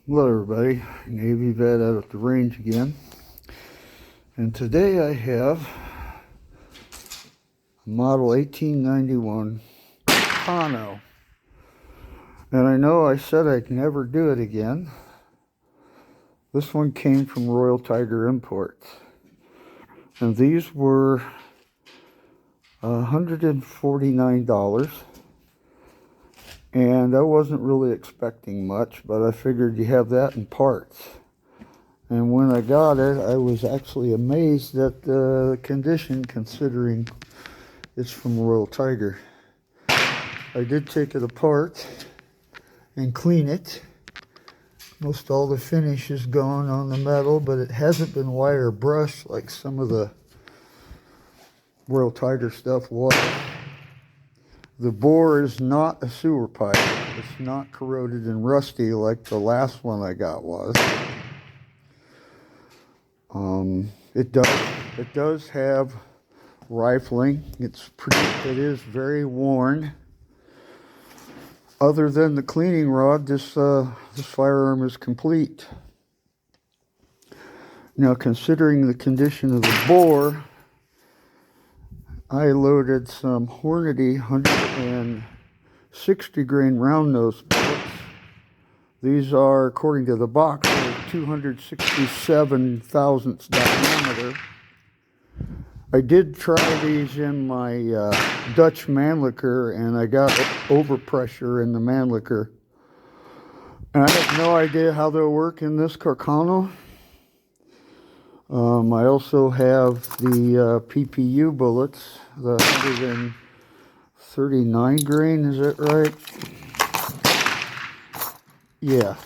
Hello everybody, Navy vet out at the range again, and today I have a model 1891 Carcano, and I know I said I'd never do it again. This one came from Royal Tiger Imports, and these were $149. And I wasn't really expecting much, but I figured you have that in parts. And when I got it, I was actually amazed at the condition, considering it's from Royal Tiger. I did take it apart and clean it. Most all the finish is gone on the metal, but it hasn't been wire brushed like some of the Royal Tiger stuff was. The bore is not a sewer pipe. It's not corroded and rusty like the last one I got was. It does have rifling. It is very worn. Other than the cleaning rod, this firearm is complete. Now, considering the condition of the bore, I loaded some Hornady 160 grain round nose bullets. These are, according to the box, 267 thousandths diameter. I did try these in my Dutch Mannlicher, and I got overpressure in the Mannlicher. And I have no idea how they'll work in this Carcano. I also have the PPU bullets, the 139 grain, is that right? Yeah,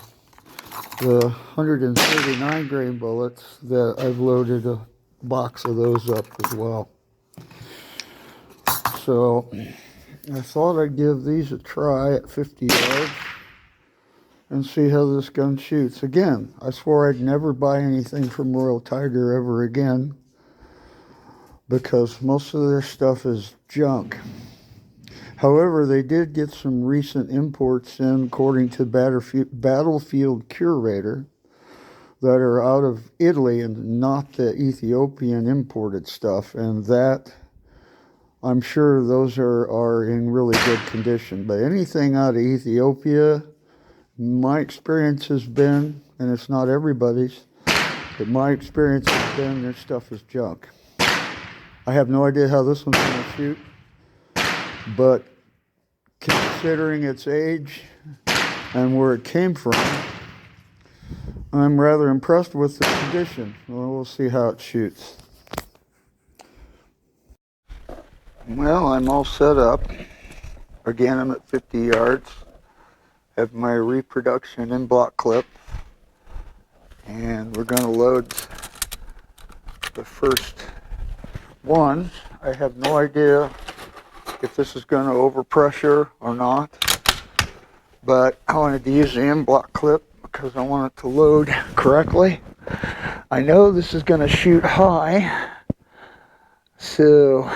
the 139 grain bullets that I've loaded a box of those up as well. So I thought I'd give these a try at 50 yards and see how this gun shoots. Again, I swore I'd never buy anything from Royal Tiger ever again, because most of their stuff is junk. However, they did get some recent imports in, according to Battlefield Curator, that are out of Italy and not the Ethiopian imported stuff, and that, I'm sure those are in really good condition. But anything out of Ethiopia, my experience has been, and it's not everybody's, but my experience has been their stuff is junk. I have no idea how this one's going to shoot, but considering its age and where it came from, I'm rather impressed with the condition. Well, we'll see how it shoots. Well, I'm all set up. Again, I'm at 50 yards. Have my reproduction in block clip, and we're going to load the first one. I have no idea if this is going to overpressure or not, but I wanted to use the in block clip because I want it to load correctly. I know this is going to shoot high, so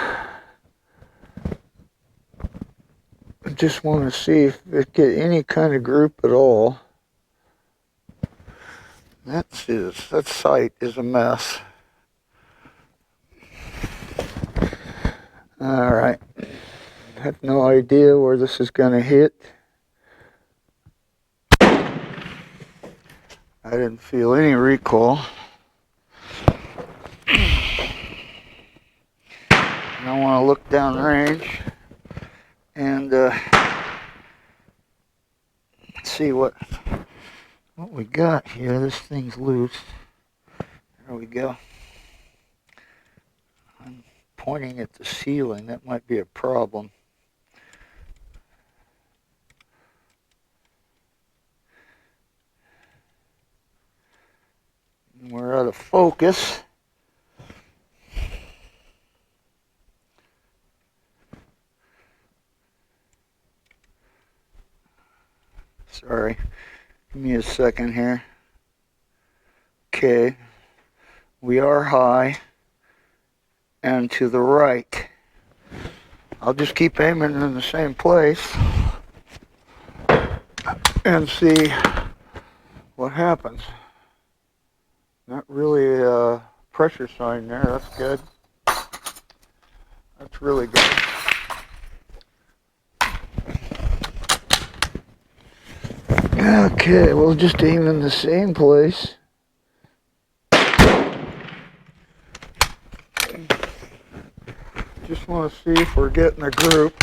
I just want to see if it get any kind of group at all. That sight is a mess. All right, I have no idea where this is going to hit. I didn't feel any recoil. And I want to look down range and see what we got here. This thing's loose. There we go. I'm pointing at the ceiling. That might be a problem. We're out of focus. Sorry, give me a second here. Okay, we are high and to the right. I'll just keep aiming in the same place and see what happens. Not really a pressure sign there. That's good. That's really good. Okay, we'll just aim in the same place. Just want to see if we're getting a group.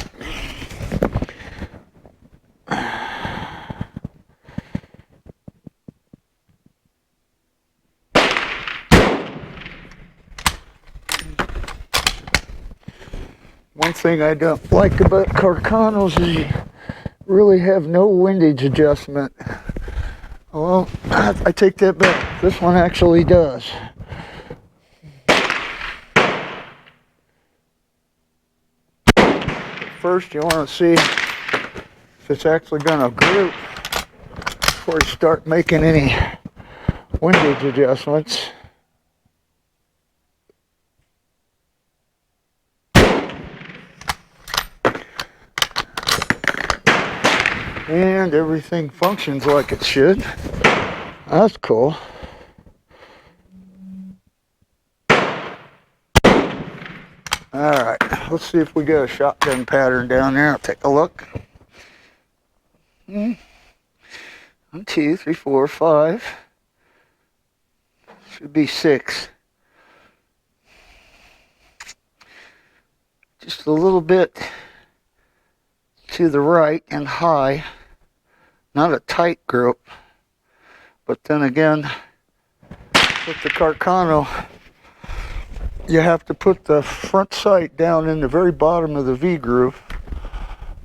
One thing I don't like about Carcanos is you really have no windage adjustment. Well, I take that back. This one actually does. First, you want to see if it's actually going to group before you start making any windage adjustments. And everything functions like it should. That's cool. Alright, let's see if we got a shotgun pattern down there. I'll take a look. 1, 2, 3, 4, 5. Should be 6. Just a little bit to the right and high. Not a tight group. But then again, with the Carcano, you have to put the front sight down in the very bottom of the V groove.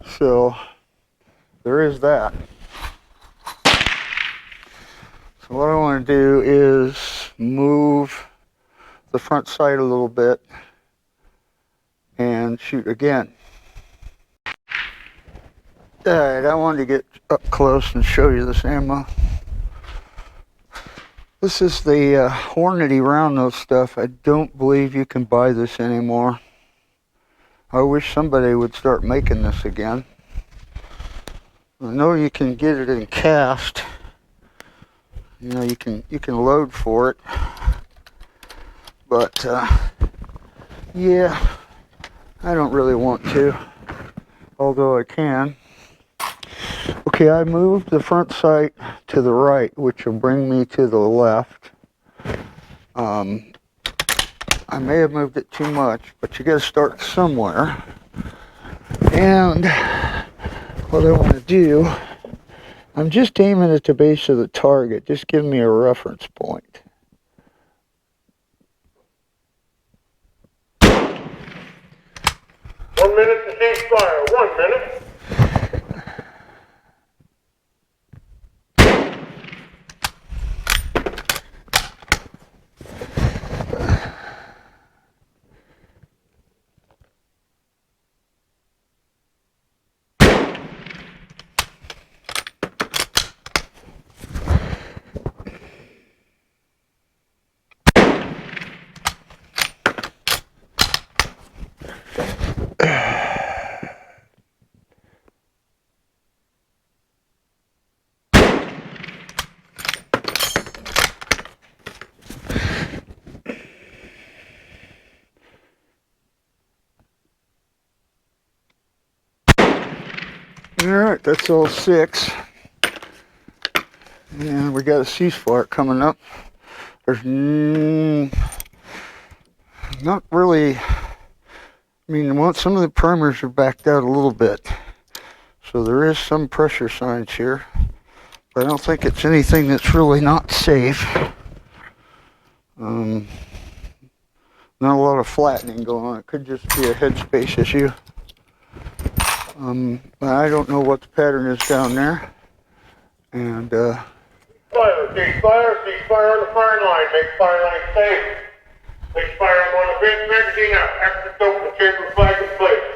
So there is that. So what I want to do is move the front sight a little bit and shoot again. Alright, I wanted to get up close and show you this ammo. This is the Hornady round nose stuff. I don't believe you can buy this anymore. I wish somebody would start making this again. I know you can get it in cast. You know, you can load for it. But yeah, I don't really want to, although I can. Okay, I moved the front sight to the right, which will bring me to the left. I may have moved it too much, but you got to start somewhere. And what I want to do, I'm just aiming at the base of the target. Just give me a reference point. One minute to ceasefire. 1 minute. Alright, that's all 6. And we got a ceasefire coming up. There's not really, I mean, some of the primers are backed out a little bit. So there is some pressure signs here. But I don't think it's anything that's really not safe. Not a lot of flattening going on. It could just be a headspace issue. I don't know what the pattern is down there. And, Fire, ceasefire, ceasefire on the fire line. Make fire line safe. Ceasefire on the fifth magazine out. Extra dope and chamber flag in place.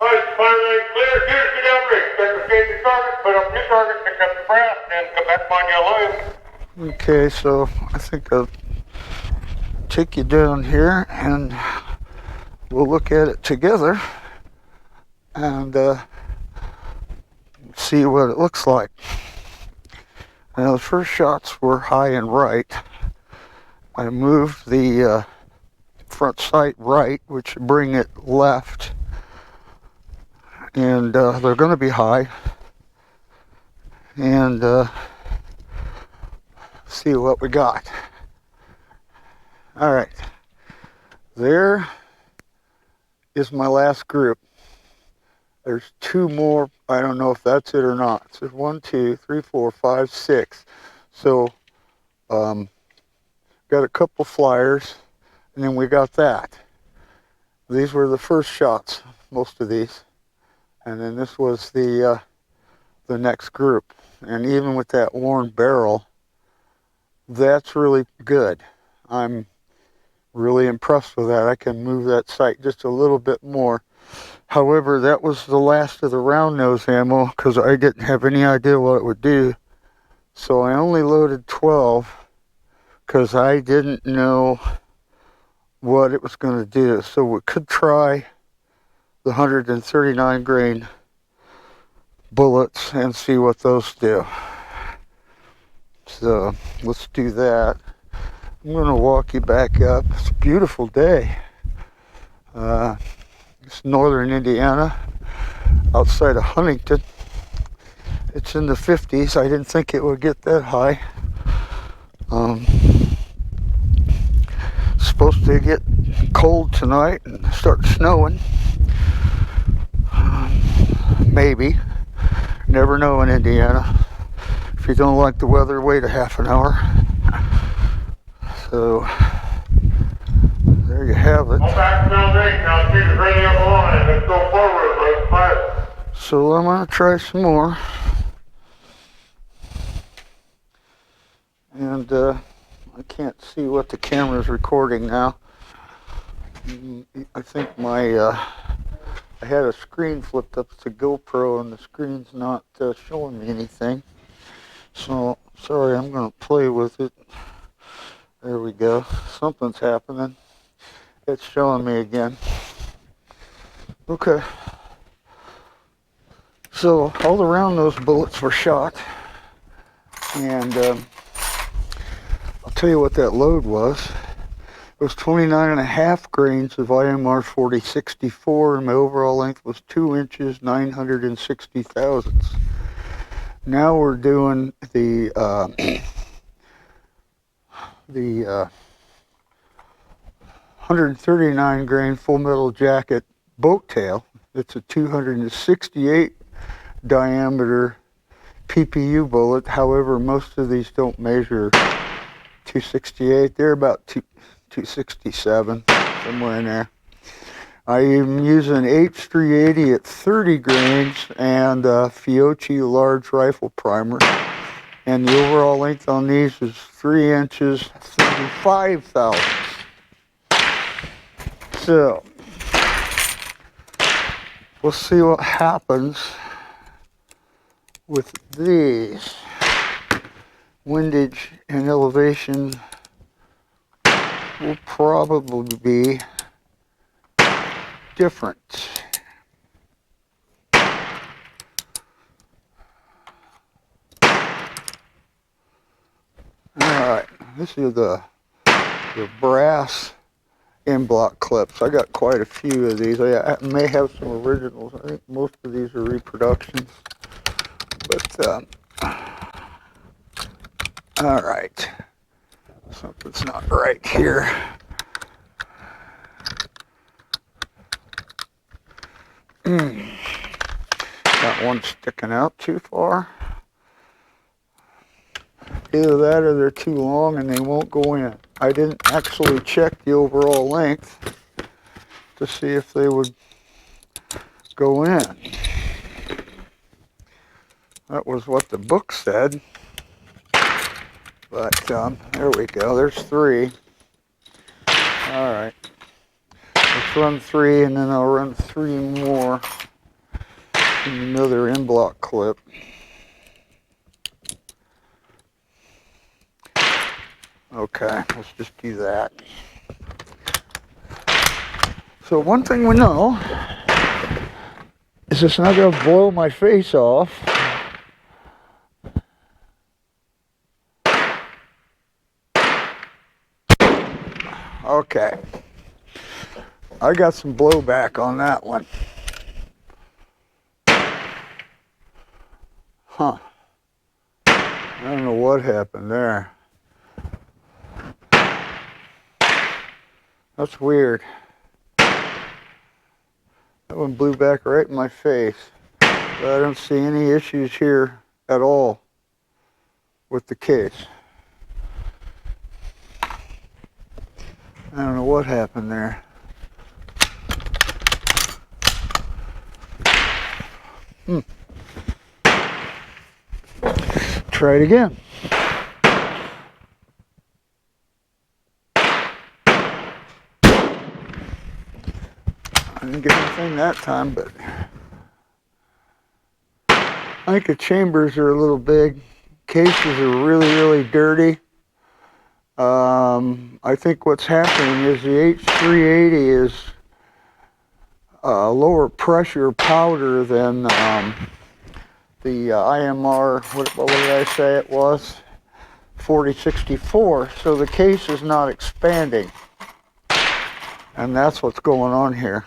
Alright, fire line clear. Here's the downrange. Segregate the target, put up new target, pick up the brass, and come back on your line. okay, so I think I'll take you down here and we'll look at it together and see what it looks like. Now the first shots were high and right. I moved the front sight right, which should bring it left, and they're going to be high. And see what we got. All right, there is my last group. There's two more. I don't know if that's it or not. So 1, 2, 3, 4, 5, 6. So got a couple flyers, and then we got that. These were the first shots, most of these, and then this was the next group. And even with that worn barrel, that's really good. I'm really impressed with that. I can move that sight just a little bit more. However, that was the last of the round nose ammo because I didn't have any idea what it would do. So I only loaded 12 because I didn't know what it was going to do. So we could try the 139 grain bullets and see what those do. So let's do that. I'm going to walk you back up. It's a beautiful day. It's northern Indiana, outside of Huntington. It's in the 50s. I didn't think it would get that high. It's supposed to get cold tonight and start snowing. Maybe. Never know in Indiana. If you don't like the weather, wait a half an hour. So there you have it. Go back to the ring. Now see the radio line. Let's go forward. Let's fire. So I'm going to try some more. And I can't see what the camera's recording now. I think I had a screen flipped up to GoPro and the screen's not showing me anything. So, sorry, I'm going to play with it. There we go. Something's happening. It's showing me again. Okay. So, all around those bullets were shot. And I'll tell you what that load was. It was 29.5 grains of IMR 4064, and my overall length was 2 inches, 960 thousandths. Now we're doing the 139 grain full metal jacket boat tail. It's a 268 diameter PPU bullet. However, most of these don't measure 268. They're about 267, somewhere in there. I am using H380 at 30 grains and Fiocchi large rifle primer. And the overall length on these is 3 inches, 35 thousandths. So, we'll see what happens with these. Windage and elevation will probably be different. Alright, this is the brass in-block clips. I got quite a few of these. I may have some originals. I think most of these are reproductions. But, alright. Something's not right here. Got one sticking out too far. Either that or they're too long and they won't go in. I didn't actually check the overall length to see if they would go in. That was what the book said. But there we go. There's 3. All right. Let's run 3 and then I'll run 3 more in another in-block clip. Okay, let's just do that. So one thing we know is it's not going to blow my face off. Okay. I got some blowback on that one. Huh. I don't know what happened there. That's weird. That one blew back right in my face. But I don't see any issues here at all with the case. I don't know what happened there. Try it again. I didn't get anything that time, but I think the chambers are a little big. Cases are really, really dirty. I think what's happening is the H380 is lower pressure powder than the IMR, what did I say it was? 4064. So the case is not expanding. And that's what's going on here.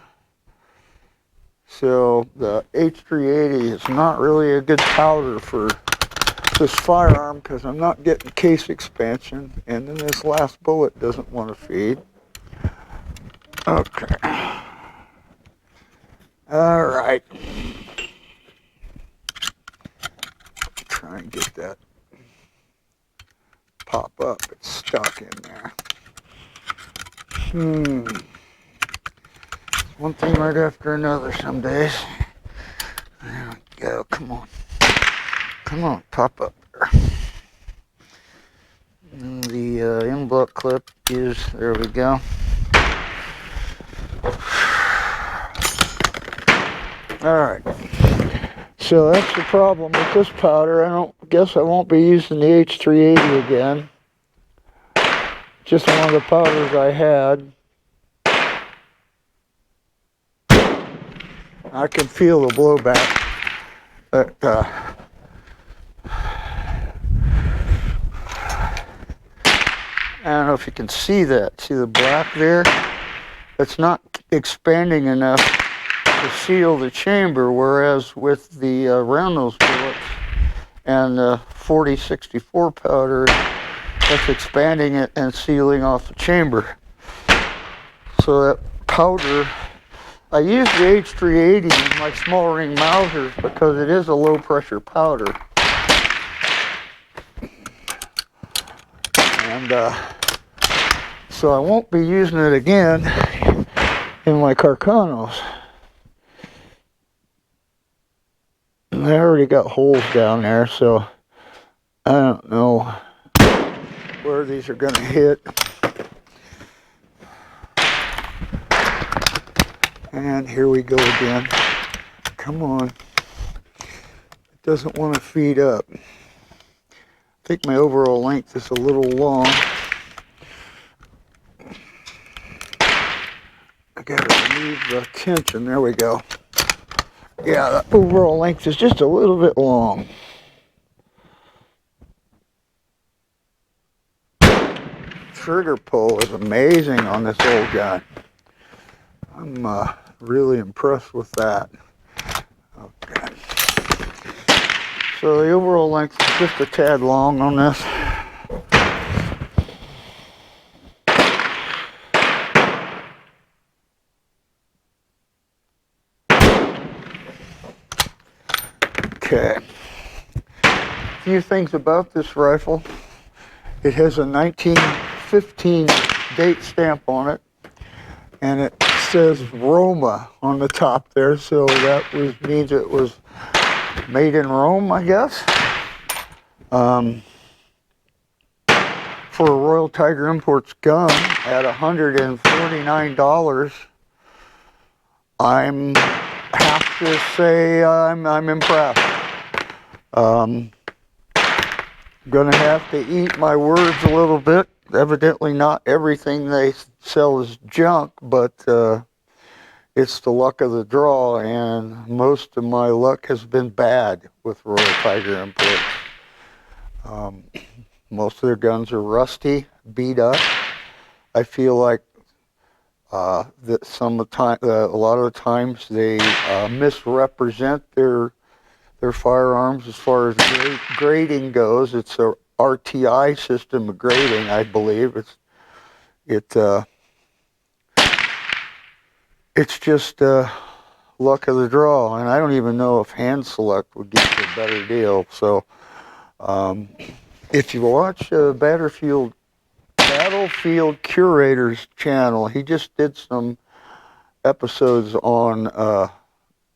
So the H380 is not really a good powder for this firearm because I'm not getting case expansion, and then this last bullet doesn't want to feed. Okay. All right. Try and get that pop up. It's stuck in there. One thing right after another some days. There we go. Come on. Come on, pop up there. And the in-block clip is, there we go. Alright. So that's the problem with this powder. I guess I won't be using the H380 again. Just one of the powders I had. I can feel the blowback. But, I don't know if you can see that. See the black there? It's not expanding enough to seal the chamber, whereas with the round nose bullets and the 4064 powder, that's expanding it and sealing off the chamber. So that powder, I use the H380 in my small ring Mausers because it is a low pressure powder. And so I won't be using it again in my Carcanos. And I already got holes down there, so I don't know where these are going to hit. And here we go again. Come on. It doesn't want to feed up. I think my overall length is a little long. I gotta remove the tension. There we go. Yeah, the overall length is just a little bit long. Trigger pull is amazing on this old gun. I'm really impressed with that. Okay. So the overall length is just a tad long on this. Okay. A few things about this rifle. It has a 1915 date stamp on it, and it says Roma on the top there, so that means it was made in Rome, I guess. For a Royal Tiger Imports gun at $149, I have to say I'm impressed. I'm gonna have to eat my words a little bit. Evidently not everything they sell is junk, but it's the luck of the draw, and most of my luck has been bad with Royal Tiger Imports. Most of their guns are rusty, beat up. I feel like That some of the time, a lot of the times they misrepresent their firearms as far as grading goes. It's a RTI system of grading, I believe. It's just luck of the draw, and I don't even know if hand select would get you a better deal. So if you watch Battlefield Curator's channel, he just did some episodes on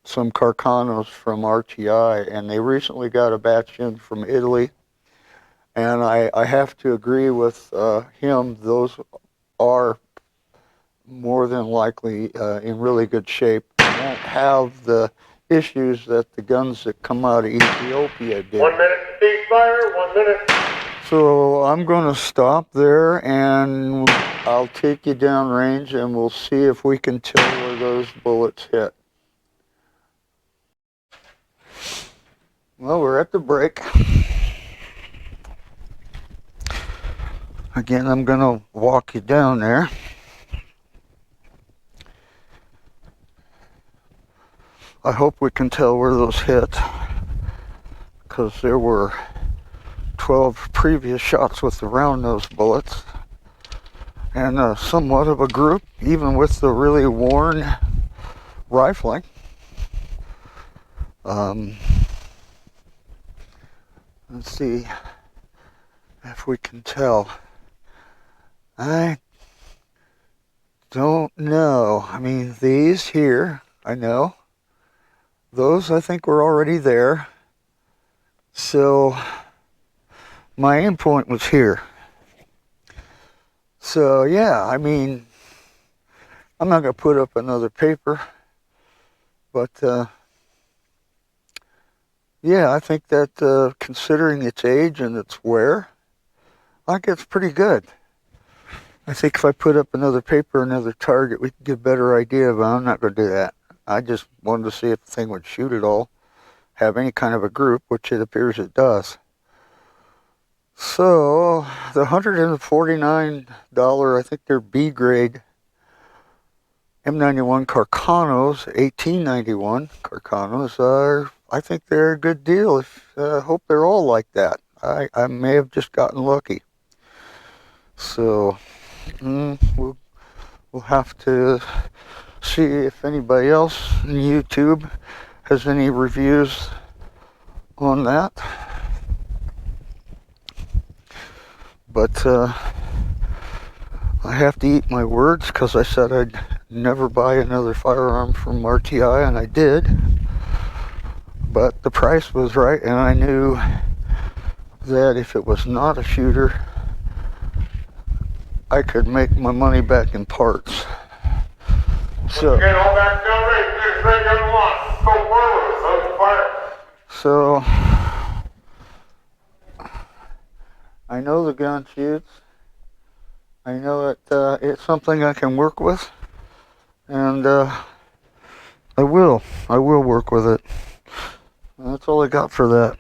some Carcanos from RTI, and they recently got a batch in from Italy. And I have to agree with him. Those are more than likely in really good shape. They won't have the issues that the guns that come out of Ethiopia did. 1 minute ceasefire, 1 minute. So I'm going to stop there, and I'll take you down range, and we'll see if we can tell where those bullets hit. Well, we're at the break. Again, I'm going to walk you down there. I hope we can tell where those hit, because there were 12 previous shots with the round nose bullets, and somewhat of a group, even with the really worn rifling. Let's see if we can tell. I don't know. I mean, these here, I know. Those, I think, were already there. So my aim point was here. So yeah, I mean, I'm not going to put up another paper, but yeah, I think that considering its age and its wear, I think it's pretty good. I think if I put up another paper, another target, we could get a better idea of it. I'm not going to do that. I just wanted to see if the thing would shoot at all, have any kind of a group, which it appears it does. So the $149, I think they're B grade M91 Carcanos, 1891 Carcanos are, I think they're a good deal. I hope they're all like that. I may have just gotten lucky. So we'll have to see if anybody else on YouTube has any reviews on that. But I have to eat my words, because I said I'd never buy another firearm from RTI, and I did. But the price was right, and I knew that if it was not a shooter, I could make my money back in parts. So, Get all back down range. Get straight down the line. Go forward. Open fire. So I know the gun shoots. I know that it's something I can work with, and I will work with it. That's all I got for that.